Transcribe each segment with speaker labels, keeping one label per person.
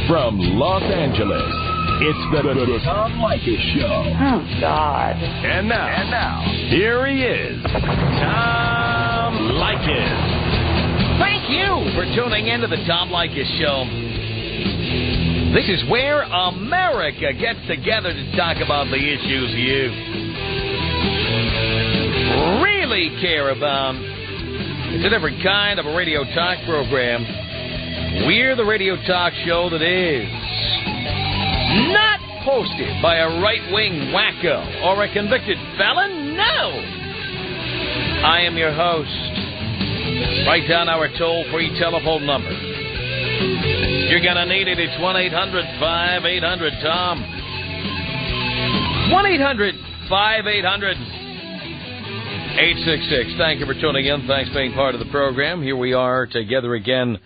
Speaker 1: From Los Angeles, it's the Tom Leykis Show.
Speaker 2: Oh, God.
Speaker 1: And now, here he is, Tom Leykis.
Speaker 3: Thank you for tuning in to the Tom Leykis Show. This is where America gets together to talk about the issues you really care about. It's a different kind of a radio talk program. We're the radio talk show that is not hosted by a right-wing wacko or a convicted felon. No! I am your host. Write down our toll-free telephone number. You're going to need it. It's 1-800-5800-TOM. 1-800-5800-866. Thank you for tuning in. Thanks for being part of the program. Here we are together again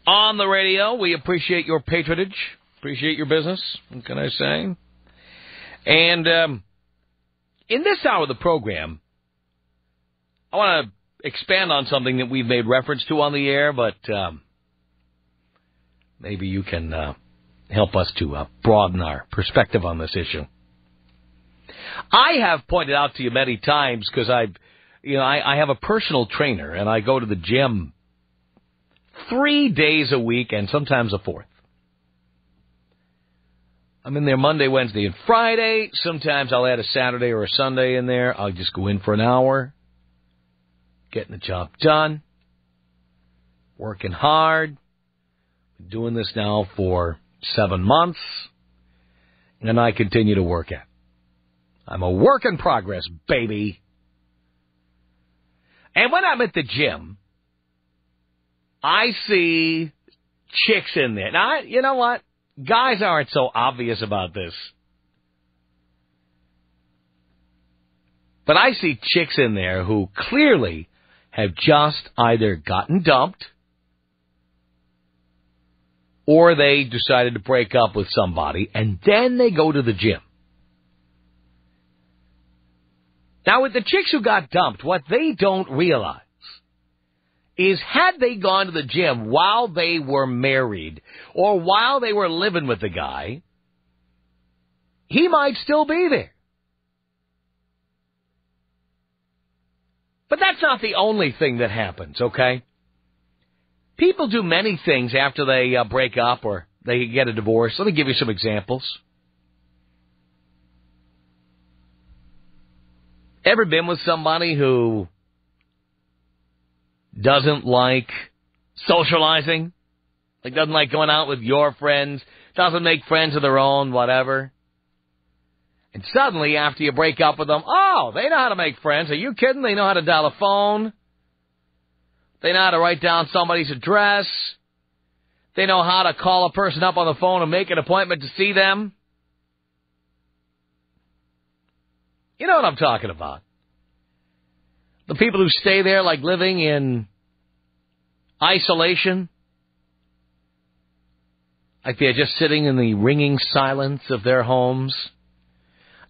Speaker 3: on the radio. We appreciate your patronage. Appreciate your business. What can I say? And in this hour of the program, I want to expand on something that we've made reference to on the air, but maybe you can help us to broaden our perspective on this issue. I have pointed out to you many times because I have a personal trainer and I go to the gym 3 days a week and sometimes a fourth. I'm in there Monday, Wednesday, and Friday. Sometimes I'll add a Saturday or a Sunday in there. I'll just go in for an hour, getting the job done, working hard. Been doing this now for 7 months, and I continue to work at it. I'm a work in progress, baby. And when I'm at the gym, I see chicks in there. Now, you know what? Guys aren't so obvious about this. But I see chicks in there who clearly have just either gotten dumped or they decided to break up with somebody, and then they go to the gym. Now, with the chicks who got dumped, what they don't realize is had they gone to the gym while they were married or while they were living with the guy, he might still be there. But that's not the only thing that happens, okay? People do many things after they break up or they get a divorce. Let me give you some examples. Ever been with somebody who doesn't like socializing? Like, doesn't like going out with your friends, doesn't make friends of their own, whatever. And suddenly, after you break up with them, oh, they know how to make friends. Are you kidding? They know how to dial a phone. They know how to write down somebody's address. They know how to call a person up on the phone and make an appointment to see them. You know what I'm talking about. The people who stay there like living in isolation. Like they're just sitting in the ringing silence of their homes.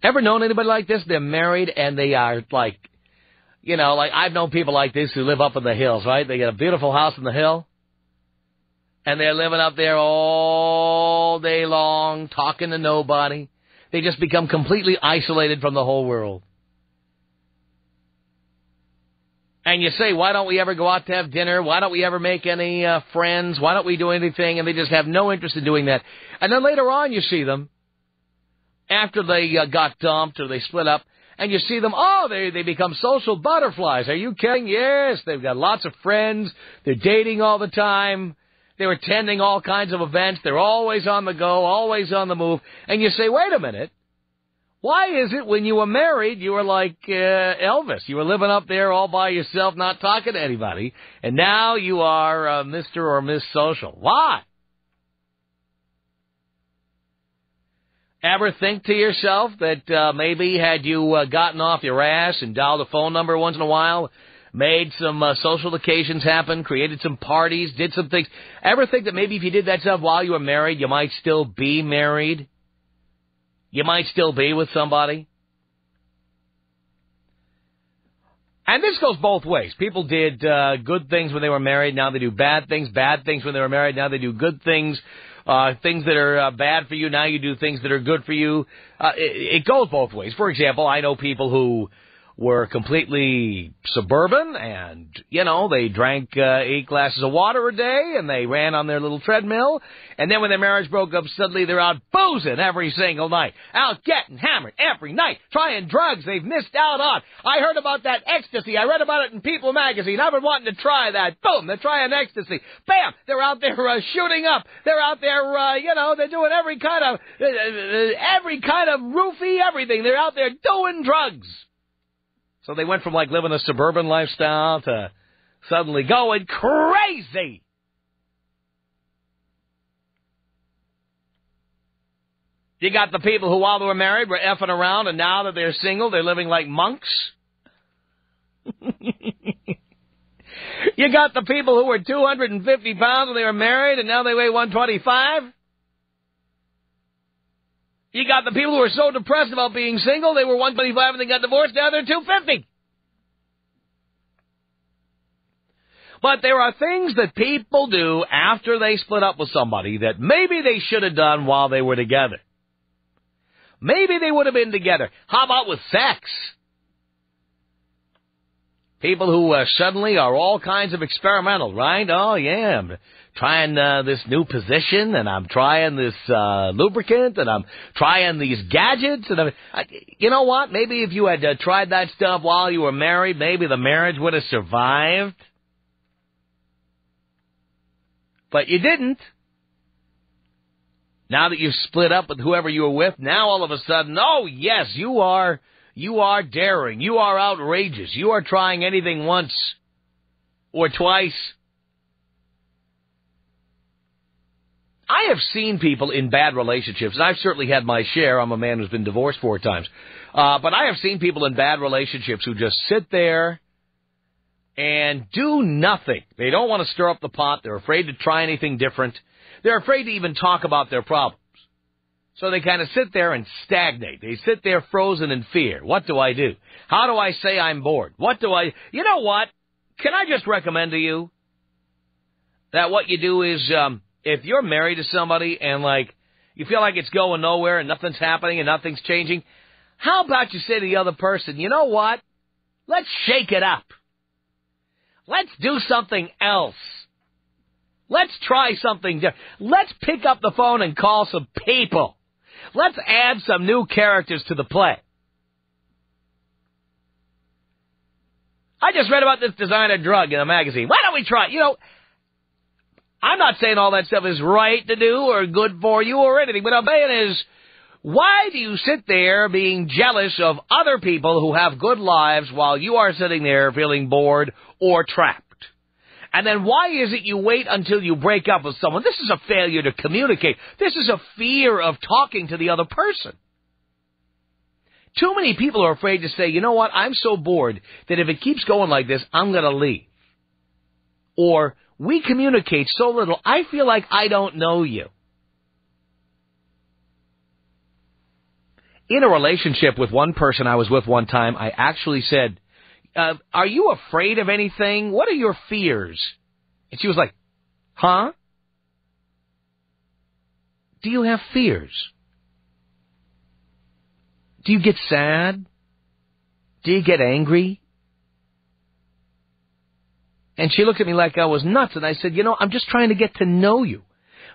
Speaker 3: Ever known anybody like this? They're married and they are like, you know, like I've known people like this who live up in the hills, right? They got a beautiful house in the hill. And they're living up there all day long, talking to nobody. They just become completely isolated from the whole world. And you say, why don't we ever go out to have dinner? Why don't we ever make any friends? Why don't we do anything? And they just have no interest in doing that. And then later on you see them, after they got dumped or they split up, and you see them, oh, they become social butterflies. Are you kidding? Yes, they've got lots of friends. They're dating all the time. They're attending all kinds of events. They're always on the go, always on the move. And you say, wait a minute. Why is it when you were married, you were like Elvis? You were living up there all by yourself, not talking to anybody. And now you are Mr. or Miss Social. Why? Ever think to yourself that maybe had you gotten off your ass and dialed a phone number once in a while, made some social occasions happen, created some parties, did some things. Ever think that maybe if you did that stuff while you were married, you might still be married? You might still be with somebody? And this goes both ways. People did good things when they were married. Now they do bad things when they were married. Now they do good things, things that are bad for you. Now you do things that are good for you. It goes both ways. For example, I know people who were completely suburban and, they drank 8 glasses of water a day and they ran on their little treadmill. And then when their marriage broke up, suddenly they're out boozing every single night. Out getting hammered every night. Trying drugs they've missed out on. I heard about that ecstasy. I read about it in People magazine. I've been wanting to try that. Boom, they're trying ecstasy. Bam, they're out there shooting up. They're out there, they're doing every kind of roofie, everything. They're out there doing drugs. So they went from living a suburban lifestyle to suddenly going crazy. You got the people who, while they were married, were effing around, and now that they're single, they're living like monks. You got the people who were 250 pounds when they were married, and now they weigh 125. You got the people who were so depressed about being single, they were 125 and they got divorced, now they're 250. But there are things that people do after they split up with somebody that maybe they should have done while they were together. Maybe they would have been together. How about with sex? People who suddenly are all kinds of experimental, right? Oh, yeah, I'm trying this new position, and I'm trying this lubricant, and I'm trying these gadgets. And you know what? Maybe if you had tried that stuff while you were married, maybe the marriage would have survived. But you didn't. Now that you've split up with whoever you were with, now all of a sudden, oh, yes, you are daring. You are outrageous. You are trying anything once or twice. I have seen people in bad relationships, and I've certainly had my share. I'm a man who's been divorced 4 times. But I have seen people in bad relationships who just sit there and do nothing. They don't want to stir up the pot. They're afraid to try anything different. They're afraid to even talk about their problems. So they kind of sit there and stagnate. They sit there frozen in fear. What do I do? How do I say I'm bored? You know what? Can I just recommend to you that what you do is, if you're married to somebody and you feel like it's going nowhere and nothing's happening and nothing's changing, how about you say to the other person, you know what? Let's shake it up. Let's do something else. Let's try something different. Let's pick up the phone and call some people. Let's add some new characters to the play. I just read about this designer drug in a magazine. Why don't we try it? I'm not saying all that stuff is right to do or good for you or anything, but I'm saying is, why do you sit there being jealous of other people who have good lives while you are sitting there feeling bored or trapped? And then why is it you wait until you break up with someone? This is a failure to communicate. This is a fear of talking to the other person. Too many people are afraid to say, you know what, I'm so bored that if it keeps going like this, I'm going to leave. Or, we communicate so little, I feel like I don't know you. In a relationship with one person I was with one time, I actually said, are you afraid of anything? What are your fears? And she was like, huh? Do you have fears? Do you get sad? Do you get angry? And she looked at me like I was nuts, and I said, I'm just trying to get to know you.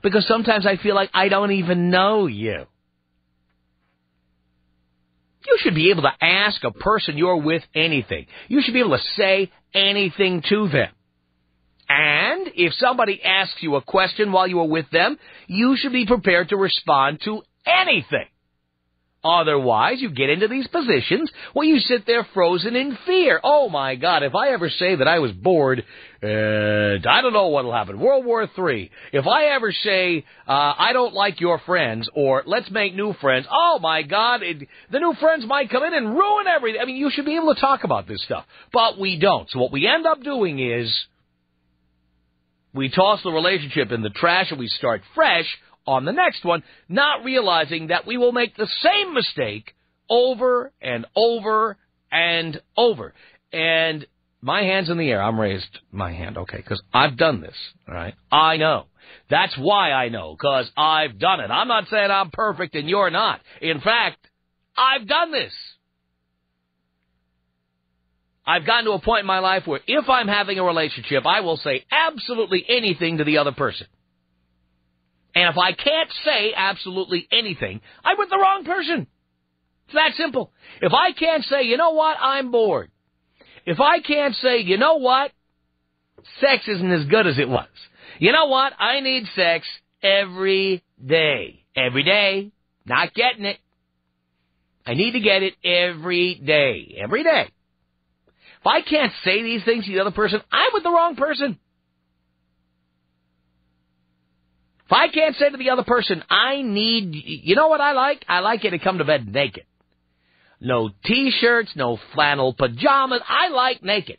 Speaker 3: Because sometimes I feel like I don't even know you. You should be able to ask a person you're with anything. You should be able to say anything to them. And if somebody asks you a question while you are with them, you should be prepared to respond to anything. Otherwise, you get into these positions where you sit there frozen in fear. Oh, my God, if I ever say that I was bored, I don't know what will happen. World War III. If I ever say, I don't like your friends, or let's make new friends, oh, my God, the new friends might come in and ruin everything. I mean, you should be able to talk about this stuff. But we don't. So what we end up doing is we toss the relationship in the trash and we start fresh on the next one, not realizing that we will make the same mistake over and over and over. And my hand's in the air. I'm raised my hand, okay, because I've done this, all right? I know. That's why I know, because I've done it. I'm not saying I'm perfect and you're not. In fact, I've done this. I've gotten to a point in my life where if I'm having a relationship, I will say absolutely anything to the other person. And if I can't say absolutely anything, I'm with the wrong person. It's that simple. If I can't say, you know what, I'm bored. If I can't say, you know what, sex isn't as good as it was. You know what, I need sex every day. Every day. Not getting it. I need to get it every day. Every day. If I can't say these things to the other person, I'm with the wrong person. If I can't say to the other person, I need, you know what I like? I like you to come to bed naked. No T-shirts, no flannel pajamas. I like naked.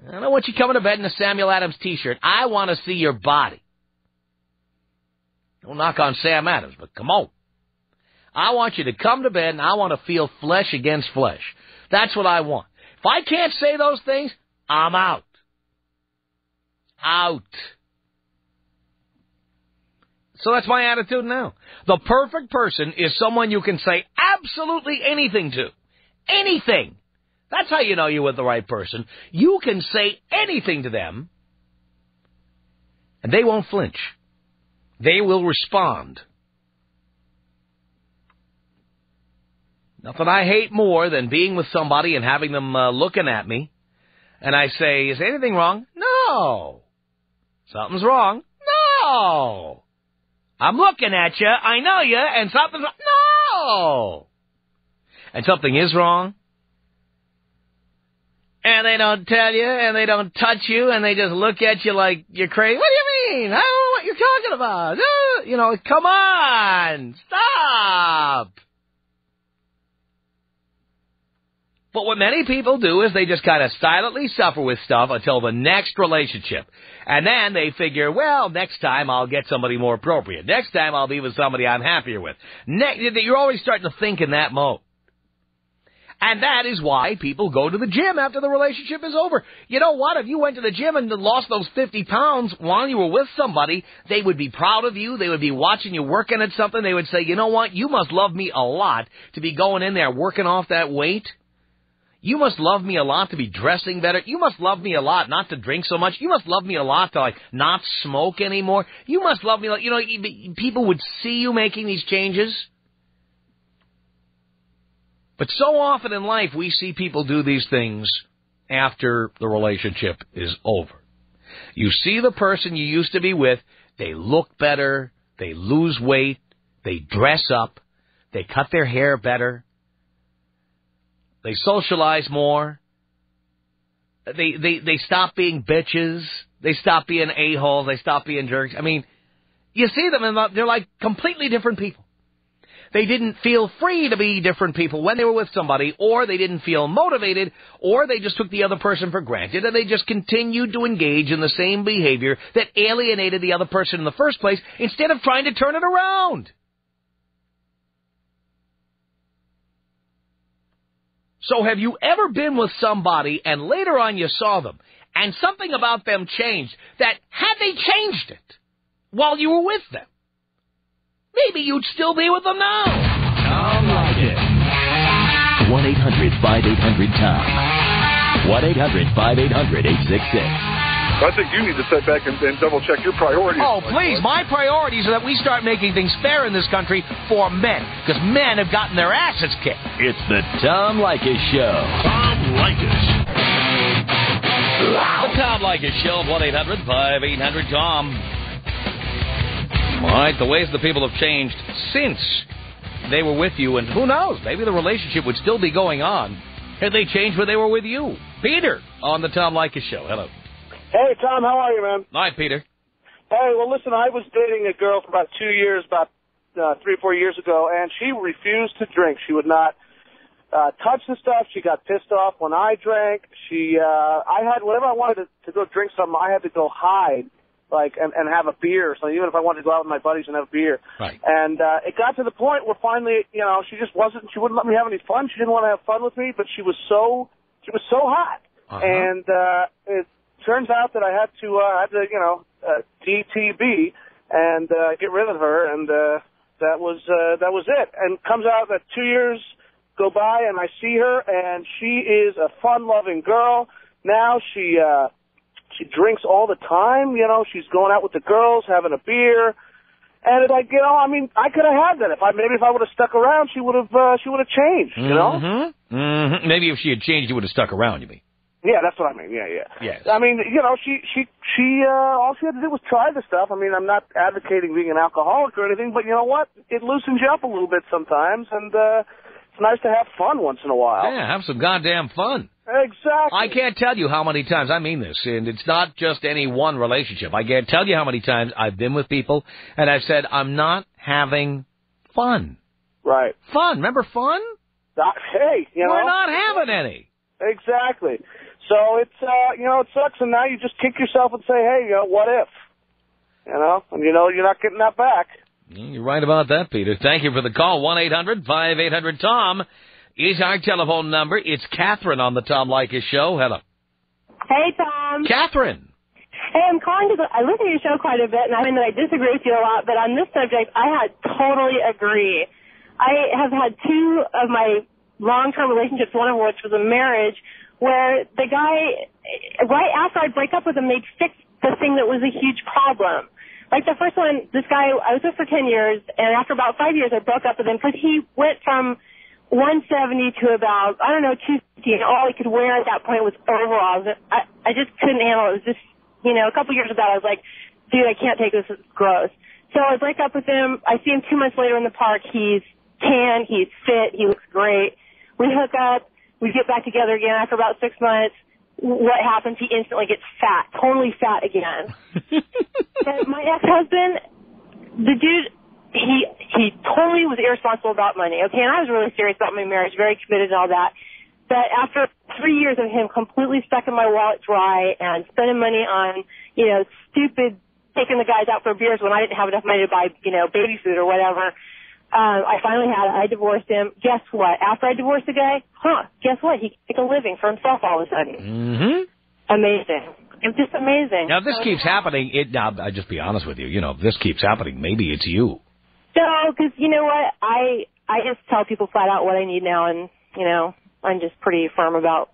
Speaker 3: I don't want you coming to bed in a Samuel Adams T-shirt. I want to see your body. Don't knock on Sam Adams, but come on. I want you to come to bed and I want to feel flesh against flesh. That's what I want. If I can't say those things, I'm out. Out. So that's my attitude now. The perfect person is someone you can say absolutely anything to. Anything. That's how you know you're with the right person. You can say anything to them, and they won't flinch. They will respond. Nothing I hate more than being with somebody and having them looking at me, and I say, is anything wrong? No. Something's wrong? No. I'm looking at you, I know you, and something's wrong. No! And something is wrong. And they don't tell you, and they don't touch you, and they just look at you like you're crazy. What do you mean? I don't know what you're talking about. You know, come on. Stop. But what many people do is they just kind of silently suffer with stuff until the next relationship. And then they figure, well, next time I'll get somebody more appropriate. Next time I'll be with somebody I'm happier with. You're always starting to think in that mode. And that is why people go to the gym after the relationship is over. You know what? If you went to the gym and lost those 50 pounds while you were with somebody, they would be proud of you. They would be watching you working at something. They would say, you know what? You must love me a lot to be going in there working off that weight. You must love me a lot to be dressing better. You must love me a lot not to drink so much. You must love me a lot to, not smoke anymore. You must love me, people would see you making these changes. But so often in life, we see people do these things after the relationship is over. You see the person you used to be with, they look better, they lose weight, they dress up, they cut their hair better. They socialize more. They stop being bitches. They stop being a-holes. They stop being jerks. I mean, you see them and they're like completely different people. They didn't feel free to be different people when they were with somebody, or they didn't feel motivated, or they just took the other person for granted, and they just continued to engage in the same behavior that alienated the other person in the first place instead of trying to turn it around. So have you ever been with somebody and later on you saw them and something about them changed that had they changed it while you were with them, maybe you'd still be with them now?
Speaker 1: Tom Leykis. 1-800-5800-TOM. 1-800-5800-866.
Speaker 2: I think you need to sit back and double-check your priorities.
Speaker 3: Oh, please. My priorities are that we start making things fair in this country for men, because men have gotten their asses kicked.
Speaker 1: It's the Tom Leykis Show. Tom Leykis.
Speaker 3: The Tom Leykis Show, 1-800-5800-TOM. All right, the ways the people have changed since they were with you, and who knows, maybe the relationship would still be going on had they changed when they were with you. Peter on the Tom Leykis Show. Hello.
Speaker 4: Hey, Tom, how are you, man?
Speaker 3: All right, Peter.
Speaker 4: Hey, well, listen, I was dating a girl for about 2 years, about 3 or 4 years ago, and she refused to drink. She would not touch the stuff. She got pissed off when I drank. I had, whenever I wanted to go drink something, I had to go hide and have a beer or something, even if I wanted to go out with my buddies and have a beer.
Speaker 3: Right.
Speaker 4: And it got to the point where finally, she wouldn't let me have any fun. She didn't want to have fun with me, but she was so hot. Uh-huh. And it turns out that I had to DTB and get rid of her, and that was it. And it comes out that 2 years go by, and I see her, and she is a fun-loving girl. Now she drinks all the time. She's going out with the girls, having a beer, and it's like, I could have had that if I would have stuck around. She would have changed.
Speaker 3: Mm-hmm. Mm-hmm. Maybe if she had changed, you would have stuck around. You mean?
Speaker 4: Yeah, that's what I mean. Yeah.
Speaker 3: Yes.
Speaker 4: I mean, she all she had to do was try the stuff. I mean, I'm not advocating being an alcoholic or anything, but you know what? It loosens you up a little bit sometimes, and it's nice to have fun once in a while.
Speaker 3: Yeah, have some goddamn fun.
Speaker 4: Exactly.
Speaker 3: I can't tell you how many times, I mean this, and it's not just any one relationship. I can't tell you how many times I've been with people, and I've said, I'm not having fun.
Speaker 4: Right.
Speaker 3: Fun. Remember fun?
Speaker 4: Hey,
Speaker 3: we're not having any.
Speaker 4: Exactly. So it's, it sucks, and now you just kick yourself and say, hey, what if? And you're not getting that back.
Speaker 3: You're right about that, Peter. Thank you for the call. 1-800-5800-TOM is our telephone number. It's Catherine on the Tom Leykis Show. Hello.
Speaker 5: Hey, Tom.
Speaker 3: Catherine.
Speaker 5: Hey, I'm calling because I listen to your show quite a bit, and I mean that I disagree with you a lot, but on this subject, I totally agree. I have had two of my long-term relationships, one of which was a marriage, where the guy, right after I break up with him, they'd fix the thing that was a huge problem. Like the first one, this guy, I was with for 10 years, and after about 5 years, I broke up with him because he went from 170 to about, 250, and all he could wear at that point was overalls. I just couldn't handle it. It was just, a couple years ago, I was like, dude, I can't take this. It's gross. So I break up with him. I see him 2 months later in the park. He's tan. He's fit. He looks great. We hook up. We get back together again after about 6 months. What happens? He instantly gets fat, totally fat again. And my ex-husband, the dude, he totally was irresponsible about money, okay? And I was really serious about my marriage, very committed and all that. But after 3 years of him completely sucking my wallet dry and spending money on, stupid, taking the guys out for beers when I didn't have enough money to buy, baby food or whatever, I finally I divorced him. Guess what? After I divorced the guy, guess what? He could make a living for himself all of a sudden. Mm-hmm. Amazing. It's just amazing.
Speaker 3: Now, if this keeps happening, I'll just be honest with you. If this keeps happening, maybe it's you.
Speaker 5: No, because you know what? I just tell people flat out what I need now, and, I'm just pretty firm about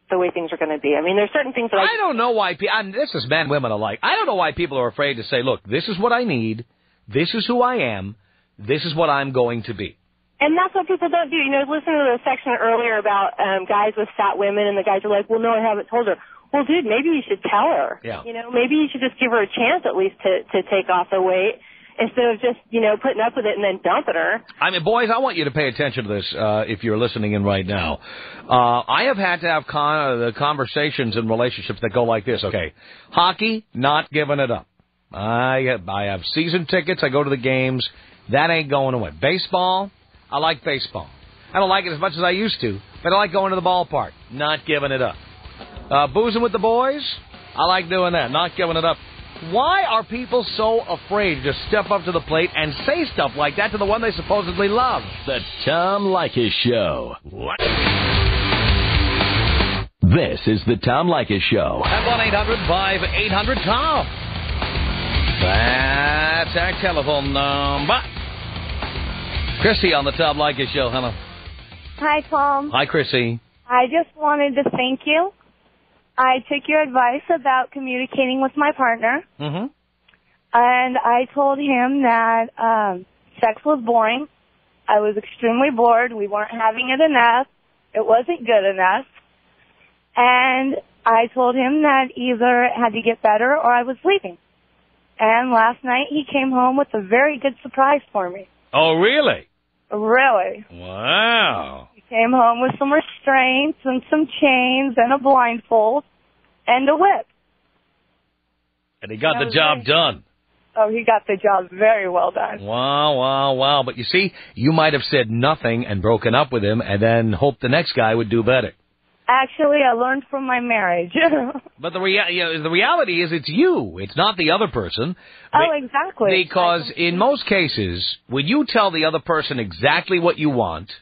Speaker 5: the way things are going to be. I mean, there's certain things that I
Speaker 3: don't know why this is men, women alike. I don't know why people are afraid to say, look, this is what I need. This is who I am. This is what I'm going to be.
Speaker 5: And that's what people don't do. Listen to the section earlier about guys with fat women, and the guys are like, well, no, I haven't told her. Well, dude, maybe you should tell her.
Speaker 3: Yeah.
Speaker 5: Maybe you should just give her a chance at least to take off the weight instead of just, putting up with it and then dumping her. I mean,
Speaker 3: boys, I want you to pay attention to this if you're listening in right now. I have had to have the conversations in relationships that go like this. Okay, hockey, not giving it up. I have season tickets. I go to the games. That ain't going away. Baseball, I like baseball. I don't like it as much as I used to, but I like going to the ballpark. Not giving it up. Boozing with the boys, I like doing that. Not giving it up. Why are people so afraid to step up to the plate and say stuff like that to the one they supposedly love?
Speaker 1: The Tom Leykis Show. What? This is the Tom Leykis Show.
Speaker 3: At 1-800-5800-TOM. That's our telephone number. Chrissy on the Tom Leykis Show. Hello.
Speaker 6: Hi, Tom.
Speaker 3: Hi, Chrissy.
Speaker 6: I just wanted to thank you. I took your advice about communicating with my partner.
Speaker 3: Mm-hmm.
Speaker 6: And I told him that sex was boring. I was extremely bored. We weren't having it enough. It wasn't good enough. And I told him that either it had to get better or I was leaving. And last night he came home with a very good surprise for me.
Speaker 3: Oh, really?
Speaker 6: Really.
Speaker 3: Wow.
Speaker 6: He came home with some restraints and some chains and a blindfold and a whip.
Speaker 3: And he got the job done.
Speaker 6: Oh, he got the job very well done.
Speaker 3: Wow, wow, wow. But you see, you might have said nothing and broken up with him and then hoped the next guy would do better.
Speaker 6: Actually, I learned from my marriage.
Speaker 3: But the reality is it's you. It's not the other person.
Speaker 6: Oh, exactly.
Speaker 3: Because in most cases, when you tell the other person exactly what you want,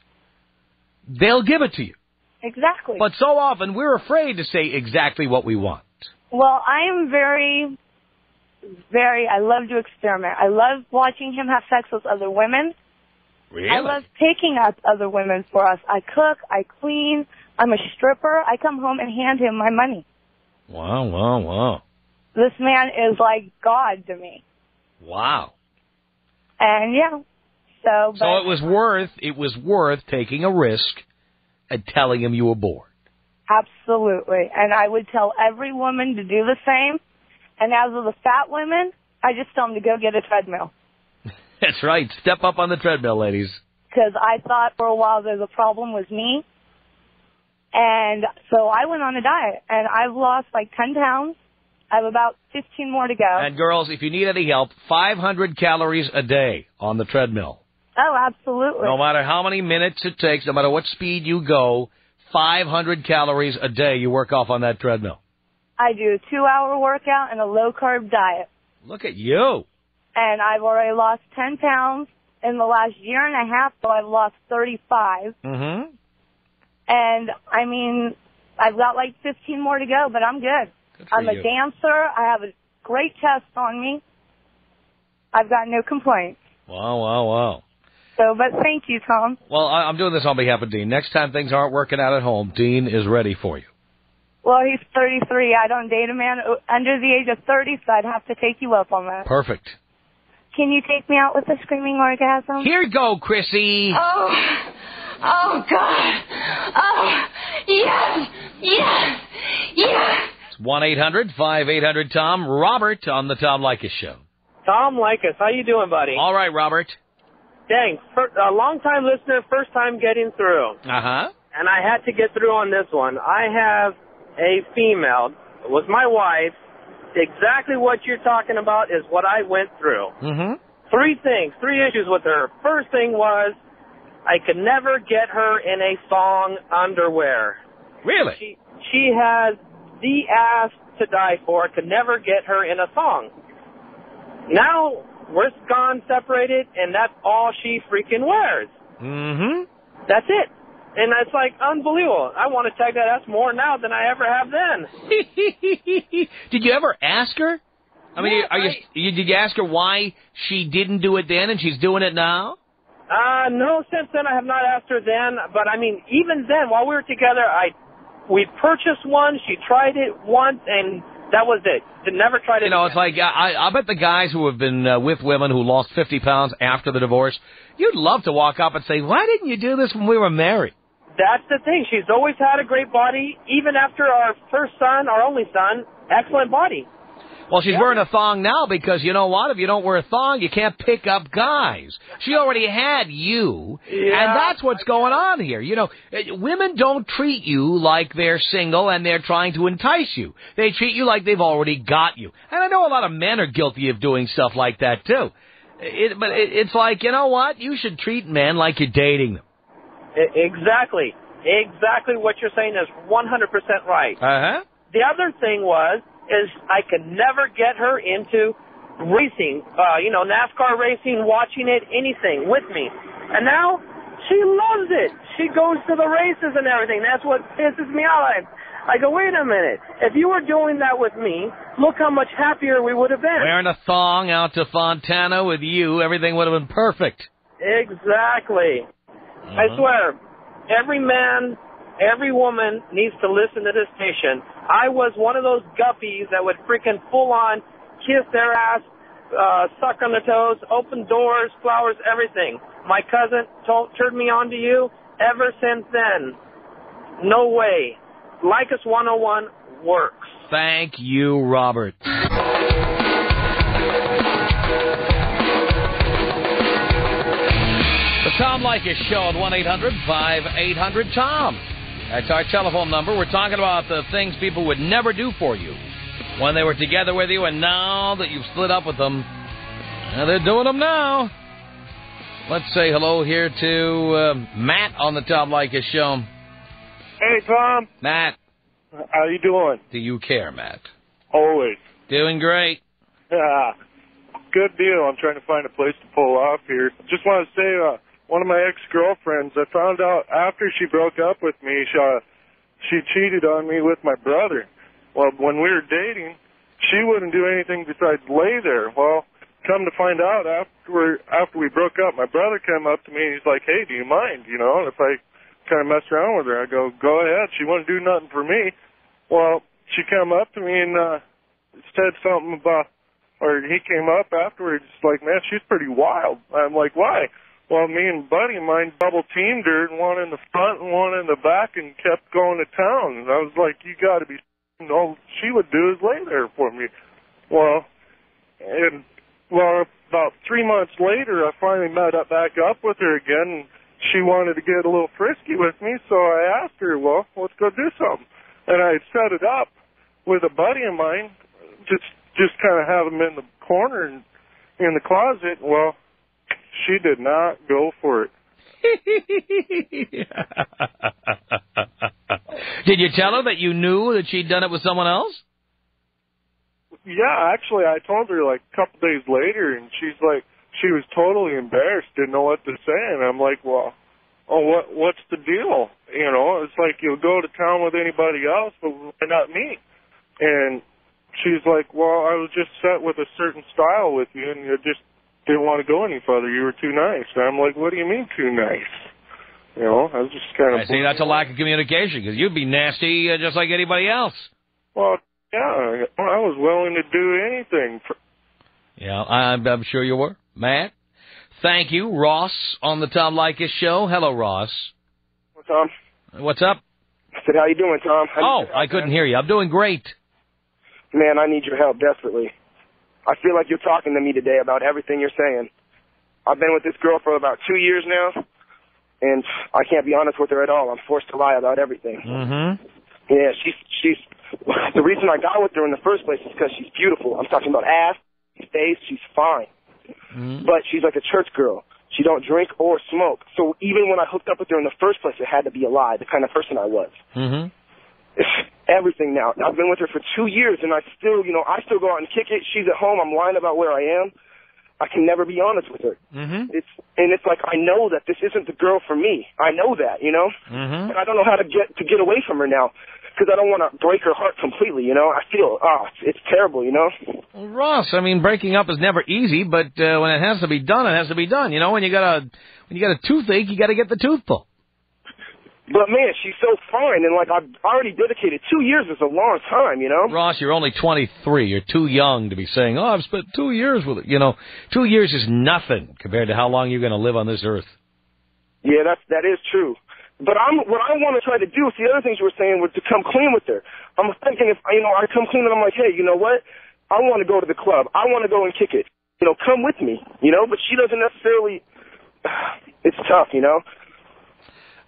Speaker 3: they'll give it to you.
Speaker 6: Exactly.
Speaker 3: But so often, we're afraid to say exactly what we want.
Speaker 6: Well, I am very, I love to experiment. I love watching him have sex with other women.
Speaker 3: Really?
Speaker 6: I love picking up other women for us. I cook, I clean, I'm a stripper. I come home and hand him my money.
Speaker 3: Wow, wow, wow.
Speaker 6: This man is like God to me.
Speaker 3: Wow.
Speaker 6: And yeah. So
Speaker 3: it was worth taking a risk and telling him you were bored.
Speaker 6: Absolutely. And I would tell every woman to do the same. And as of the fat women, I just tell them to go get a treadmill.
Speaker 3: That's right. Step up on the treadmill, ladies.
Speaker 6: Because I thought for a while the problem was me. And so I went on a diet. And I've lost like 10 pounds. I have about 15 more to go.
Speaker 3: And girls, if you need any help, 500 calories a day on the treadmill.
Speaker 6: Oh, absolutely.
Speaker 3: No matter how many minutes it takes, no matter what speed you go, 500 calories a day you work off on that treadmill.
Speaker 6: I do a 2-hour workout and a low-carb diet.
Speaker 3: Look at you.
Speaker 6: And I've already lost 10 pounds in the last year and a half, so I've lost 35.
Speaker 3: Mm-hmm.
Speaker 6: And, I mean, I've got like 15 more to go, but I'm good. I'm a dancer. I have a great chest on me. I've got no complaints.
Speaker 3: Wow, wow, wow.
Speaker 6: So, but thank you, Tom.
Speaker 3: Well, I'm doing this on behalf of Dean. Next time things aren't working out at home, Dean is ready for you.
Speaker 6: Well, he's 33. I don't date a man under the age of 30, so I'd have to take you up on that.
Speaker 3: Perfect.
Speaker 6: Can you take me out with a screaming orgasm?
Speaker 3: Here you go, Chrissy.
Speaker 7: Oh, God. Oh, yes, yes, yes.
Speaker 3: It's 1-800-5800-TOM. Robert on the Tom Leykis Show.
Speaker 8: Tom Leykis, how you doing, buddy?
Speaker 3: All right, Robert.
Speaker 8: Dang, a long-time listener, first time getting through.
Speaker 3: Uh-huh.
Speaker 8: And I had to get through on this one. I have a female, was my wife. Exactly what you're talking about is what I went through.
Speaker 3: Mm-hmm.
Speaker 8: 3 issues with her. First thing was I could never get her in a thong underwear.
Speaker 3: Really?
Speaker 8: She has the ass to die for. Could never get her in a thong. Now we're gone, separated, and that's all she freaking wears.
Speaker 3: Mm-hmm.
Speaker 8: That's it. And it's like unbelievable. I want to tag that ass more now than I ever have then.
Speaker 3: Did you ever ask her? I mean, did you ask her why she didn't do it then and she's doing it now?
Speaker 8: No, since then I have not asked her then. But I mean, even then, while we were together, we purchased one. She tried it once, and that was it. Never tried it again.
Speaker 3: It's like, I bet the guys who have been with women who lost 50 pounds after the divorce, you'd love to walk up and say, why didn't you do this when we were married?
Speaker 8: That's the thing. She's always had a great body. Even after our first son, our only son, excellent body.
Speaker 3: Well, she's wearing a thong now because, you know what? If you don't wear a thong, you can't pick up guys. She already had you, and that's what's going on here. You know, women don't treat you like they're single and they're trying to entice you. They treat you like they've already got you. And I know a lot of men are guilty of doing stuff like that, too. But it's like, you know what? You should treat men like you're dating them.
Speaker 8: Exactly. Exactly what you're saying is 100% right.
Speaker 3: Uh-huh.
Speaker 8: The other thing is I could never get her into racing, NASCAR racing, watching it, anything with me. And now she loves it. She goes to the races and everything. That's what pisses me off. I go, wait a minute. If you were doing that with me, look how much happier we would have been.
Speaker 3: Wearing a thong out to Fontana with you, everything would have been perfect.
Speaker 8: Exactly.
Speaker 3: Uh-huh.
Speaker 8: I swear, every man, every woman needs to listen to this station. I was one of those guppies that would freaking full-on kiss their ass, suck on their toes, open doors, flowers, everything. My cousin turned me on to you. Ever since then, no way. Leykis 101 works.
Speaker 3: Thank you, Robert. The Tom Leykis Show at 1-800-5800-TOM. That's our telephone number. We're talking about the things people would never do for you when they were together with you, and now that you've split up with them, they're doing them now. Let's say hello here to Matt on the Tom Leykis Show.
Speaker 2: Hey, Tom.
Speaker 3: Matt.
Speaker 2: How you doing?
Speaker 3: Do you care, Matt?
Speaker 2: Always.
Speaker 3: Doing great.
Speaker 2: Yeah. Good deal. I'm trying to find a place to pull off here. Just want to say, one of my ex-girlfriends, I found out after she broke up with me, she cheated on me with my brother. Well, when we were dating, she wouldn't do anything besides lay there. Well, come to find out, after we broke up, my brother came up to me and he's like, hey, do you mind, if I kind of mess around with her? I go ahead. She wouldn't do nothing for me. Well, she came up to me and said something about, or he came up afterwards, like, man, she's pretty wild. I'm like, why? Well, me and a buddy of mine double-teamed her, and one in the front and one in the back, and kept going to town. And I was like, you got to be, all she would do is lay there for me. Well, about 3 months later, I finally met back up with her again, and she wanted to get a little frisky with me, so I asked her, well, let's go do something. And I set it up with a buddy of mine, just kind of have him in the corner and in the closet. Well, she did not go for it.
Speaker 3: Did you tell her that you knew that she'd done it with someone else?
Speaker 2: Yeah, actually, I told her like a couple days later, and she's like, she was totally embarrassed, didn't know what to say, and I'm like, well, what's the deal? It's like you'll go to town with anybody else, but why not me? And she's like, well, I was just set with a certain style with you, and you just didn't want to go any further. You were too nice. And I'm like, what do you mean too nice? I was just kind of...
Speaker 3: I see, that's a lack of communication, because you'd be nasty just like anybody else.
Speaker 2: Well, yeah, I was willing to do anything.
Speaker 3: Yeah, I'm sure you were. Matt, thank you. Ross on the Tom Leykis Show. Hello, Ross.
Speaker 9: What's Tom?
Speaker 3: What's up?
Speaker 9: I said, how you doing, Tom?
Speaker 3: I couldn't hear you. I'm doing great.
Speaker 9: Man, I need your help desperately. I feel like you're talking to me today about everything you're saying. I've been with this girl for about 2 years now, and I can't be honest with her at all. I'm forced to lie about everything.
Speaker 3: Mm-hmm.
Speaker 9: Yeah, she's the reason I got with her in the first place is because she's beautiful. I'm talking about ass, face, she's fine. Mm-hmm. But she's like a church girl. She don't drink or smoke. So even when I hooked up with her in the first place, it had to be a lie, the kind of person I was. Mm-hmm. It's everything now. I've been with her for 2 years, and I still go out and kick it. She's at home. I'm lying about where I am. I can never be honest with her. Mm-hmm. It's like I know that this isn't the girl for me. I know that, Mm-hmm. And I don't know how to get away from her now because I don't want to break her heart completely, I feel, it's terrible,
Speaker 3: Well, Ross, breaking up is never easy, but when it has to be done, it has to be done. When you got a toothache, you got to get the tooth pulled.
Speaker 9: But, man, she's so fine, and, I've already dedicated 2 years is a long time,
Speaker 3: Ross, you're only 23. You're too young to be saying, I've spent 2 years with it. 2 years is nothing compared to how long you're going to live on this earth.
Speaker 9: Yeah, that is true. But what I want to try to do with the other things you were saying was to come clean with her. I'm thinking if, I come clean and I'm like, hey, you know what? I want to go to the club. I want to go and kick it. Come with me, But she doesn't necessarily, it's tough,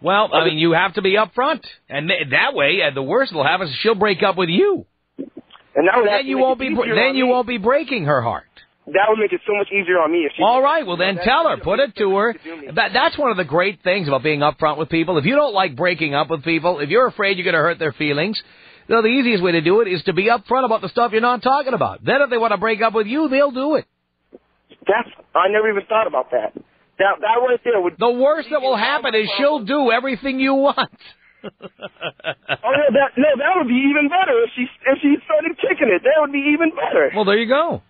Speaker 3: Well, you have to be upfront, and that way, the worst it'll happen is she'll break up with you.
Speaker 9: And
Speaker 3: then you won't be breaking her heart.
Speaker 9: That would make it so much easier on me. If she
Speaker 3: all right, well then tell her, put it to her. That's one of the great things about being upfront with people. If you don't like breaking up with people, if you're afraid you're going to hurt their feelings, the easiest way to do it is to be upfront about the stuff you're not talking about. Then if they want to break up with you, they'll do it.
Speaker 9: I never even thought about that. That right there would...
Speaker 3: The worst that will happen is she'll do everything you want.
Speaker 9: that would be even better if she started kicking it. That would be even better.
Speaker 3: Well, there you go.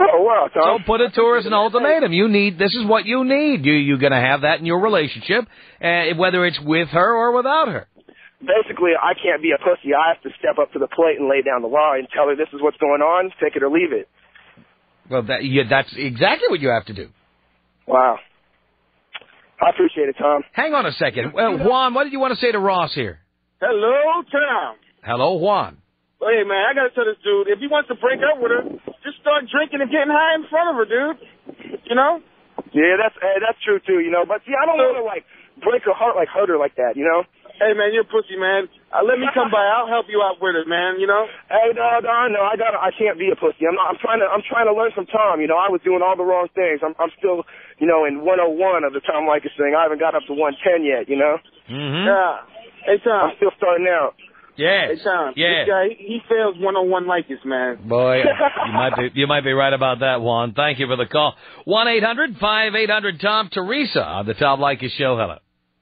Speaker 9: Oh, wow, Tom.
Speaker 3: So put it to her as an ultimatum. This is what you need. You're going to have that in your relationship, whether it's with her or without her.
Speaker 9: Basically, I can't be a pussy. I have to step up to the plate and lay down the law and tell her this is what's going on, take it or leave it.
Speaker 3: Well, that's exactly what you have to do.
Speaker 9: Wow. I appreciate it, Tom.
Speaker 3: Hang on a second. Juan, what did you want to say to Ross here?
Speaker 10: Hello, Tom.
Speaker 3: Hello, Juan.
Speaker 10: Hey, man, I got to tell this dude, if he wants to break up with her, just start drinking and getting high in front of her, dude.
Speaker 9: Yeah, that's true, too, But, see, I don't want to, break her heart, hurt her like that,
Speaker 10: Hey, man, you're a pussy, man. Let me come by. I'll help you out with it, man,
Speaker 9: Hey, no, I can't be a pussy. I'm trying to learn from Tom, I was doing all the wrong things. I'm still, in 101 of the Tom Leykis thing. I haven't got up to 110 yet,
Speaker 10: Mm-hmm. Yeah. Hey, Tom.
Speaker 9: I'm still starting out.
Speaker 3: Yes.
Speaker 10: Hey, Tom.
Speaker 3: Yes.
Speaker 10: This guy, he fails one-on-one Leykis, man.
Speaker 3: Boy, you might be right about that, Juan. Thank you for the call. 1-800-5800-TOM. Teresa on the Tom Leykis Show. Hello.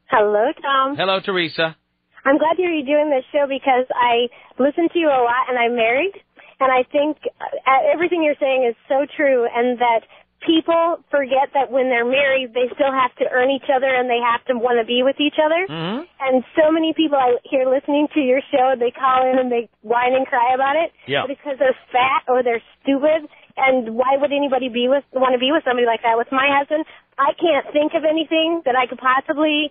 Speaker 5: Hello, Tom.
Speaker 3: Hello, Teresa.
Speaker 5: I'm glad you're doing this show because I listen to you a lot, and I'm married, and I think everything you're saying is so true, and that people forget that when they're married, they still have to earn each other, and they have to want to be with each other.
Speaker 3: Mm-hmm.
Speaker 5: And so many people I hear listening to your show, they call in and they whine and cry about it.
Speaker 3: Yeah.
Speaker 5: But it's because they're fat or they're stupid, and why would anybody want to be with somebody like that? With my husband, I can't think of anything that I could possibly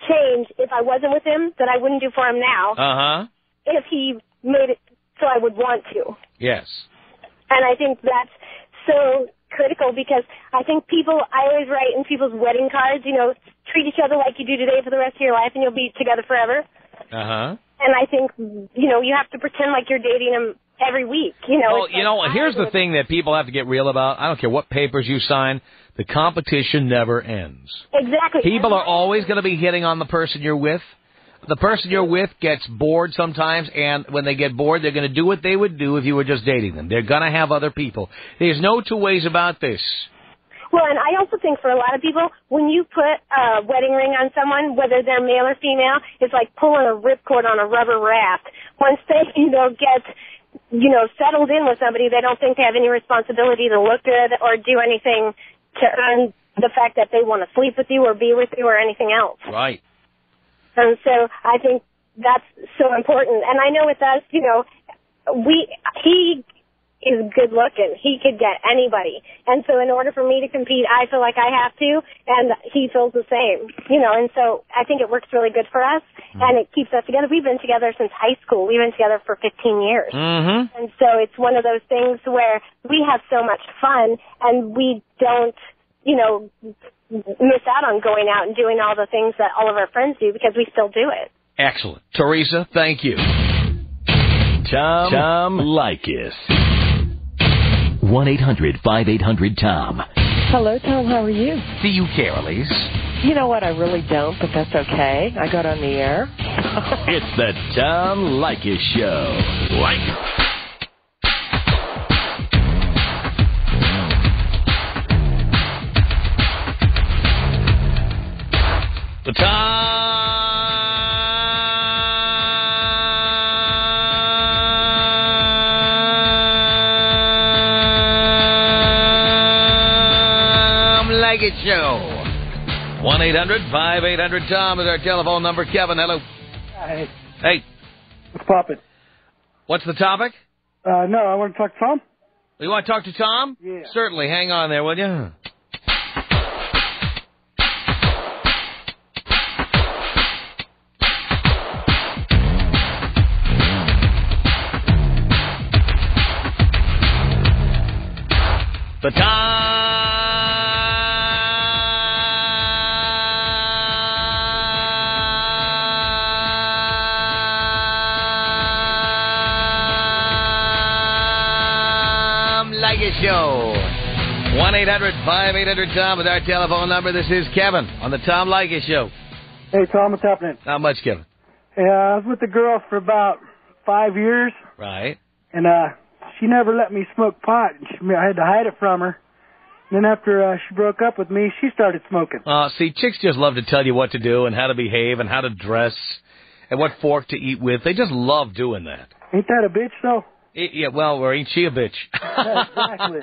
Speaker 5: change if I wasn't with him that I wouldn't do for him now.
Speaker 3: Uh-huh.
Speaker 5: If he made it so I would want to.
Speaker 3: Yes.
Speaker 5: And I think that's so critical because I think I always write in people's wedding cards, treat each other like you do today for the rest of your life and you'll be together forever.
Speaker 3: Uh-huh.
Speaker 5: And I think, you have to pretend like you're dating him every week,
Speaker 3: Well, here's the thing that people have to get real about. I don't care what papers you sign. The competition never ends.
Speaker 5: Exactly.
Speaker 3: People are always going to be hitting on the person you're with. The person you're with gets bored sometimes, and when they get bored, they're going to do what they would do if you were just dating them. They're going to have other people. There's no two ways about this.
Speaker 5: Well, and I also think for a lot of people, when you put a wedding ring on someone, whether they're male or female, it's like pulling a ripcord on a rubber raft. Once they, get, settled in with somebody, they don't think they have any responsibility to look good or do anything to earn the fact that they want to sleep with you or be with you or anything else.
Speaker 3: Right.
Speaker 5: And so I think that's so important. And I know with us, he is good looking. He could get anybody. And so in order for me to compete, I feel like I have to, and he feels the same. And so I think it works really good for us, and it keeps us together. We've been together since high school. We've been together for 15 years.
Speaker 3: Mm-hmm.
Speaker 5: And so it's one of those things where we have so much fun, and we don't, miss out on going out and doing all the things that all of our friends do because we still do it.
Speaker 3: Excellent. Teresa, thank you.
Speaker 1: Tom Leykis. 1-800-5800-TOM.
Speaker 11: Hello, Tom. How are you?
Speaker 3: Do you care, Elise?
Speaker 11: You know what? I really don't, but that's okay. I got on the air.
Speaker 1: It's the Tom Leykis Show.
Speaker 3: The Tom Leykis Show. 1-800-5800-TOM is our telephone number. Kevin, hello.
Speaker 12: Hey.
Speaker 3: Hey.
Speaker 12: What's poppin'?
Speaker 3: What's the topic?
Speaker 12: No, I want to talk to Tom.
Speaker 3: You want to talk to Tom?
Speaker 12: Yeah.
Speaker 3: Certainly. Hang on there, will you? The Tom Leykis Show. 1-800-5800-TOM is our telephone number. This is Kevin on the Tom Leykis Show.
Speaker 12: Hey, Tom, what's happening?
Speaker 3: Not much, Kevin.
Speaker 12: I was with a girl for about 5 years.
Speaker 3: Right.
Speaker 12: And she never let me smoke pot. I had to hide it from her. And then after she broke up with me, she started smoking.
Speaker 3: See, chicks just love to tell you what to do and how to behave and how to dress and what fork to eat with. They just love doing that.
Speaker 12: Ain't that a bitch, though?
Speaker 3: Yeah, well, or ain't she a bitch?
Speaker 12: Exactly.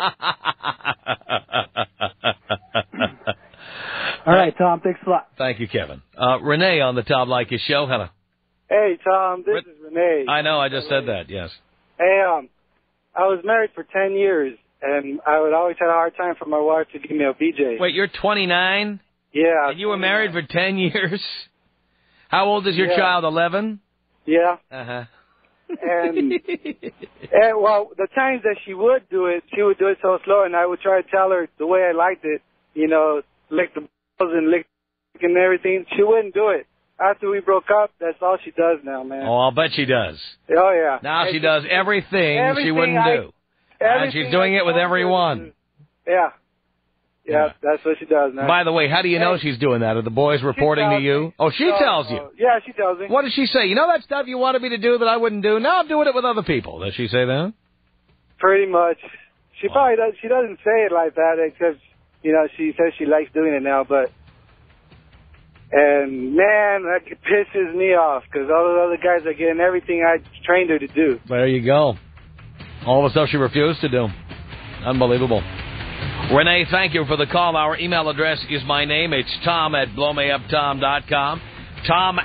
Speaker 12: All right, Tom, thanks a lot.
Speaker 3: Thank you, Kevin. Renee on the Tom Leykis Show. Hello.
Speaker 13: Hey, Tom, this is Renee.
Speaker 3: I know, I just said that, yes.
Speaker 13: Hey, I was married for 10 years, and I would always have a hard time for my wife to give me a BJ.
Speaker 3: Wait, you're 29?
Speaker 13: Yeah.
Speaker 3: And you were married for 10 years? How old is your child, 11?
Speaker 13: Yeah.
Speaker 3: Uh-huh.
Speaker 13: And well, the times that she would do it so slow, and I would try to tell her the way I liked it, lick the balls and lick and everything. She wouldn't do it. After we broke up, that's all she does now, man.
Speaker 3: Oh, I'll bet she does.
Speaker 13: Oh, yeah.
Speaker 3: Now she does everything she wouldn't do. And she's doing it with everyone.
Speaker 13: Yeah. Yeah, that's what she does, man.
Speaker 3: By the way, how do you know she's doing that? Are the boys reporting to you? Oh, she tells you.
Speaker 13: Yeah, she tells me.
Speaker 3: What does she say? You know that stuff you wanted me to do that I wouldn't do? Now I'm doing it with other people. Does she say that?
Speaker 13: Pretty much. She probably does. She doesn't say it like that, except, you know, she says she likes doing it now, but... And, man, that pisses me off, because all those other guys are getting everything I trained her to do.
Speaker 3: There you go. All the stuff she refused to do. Unbelievable. Renee, thank you for the call. Our email address is my name. It's Tom@blowmeuptom.com. Tom@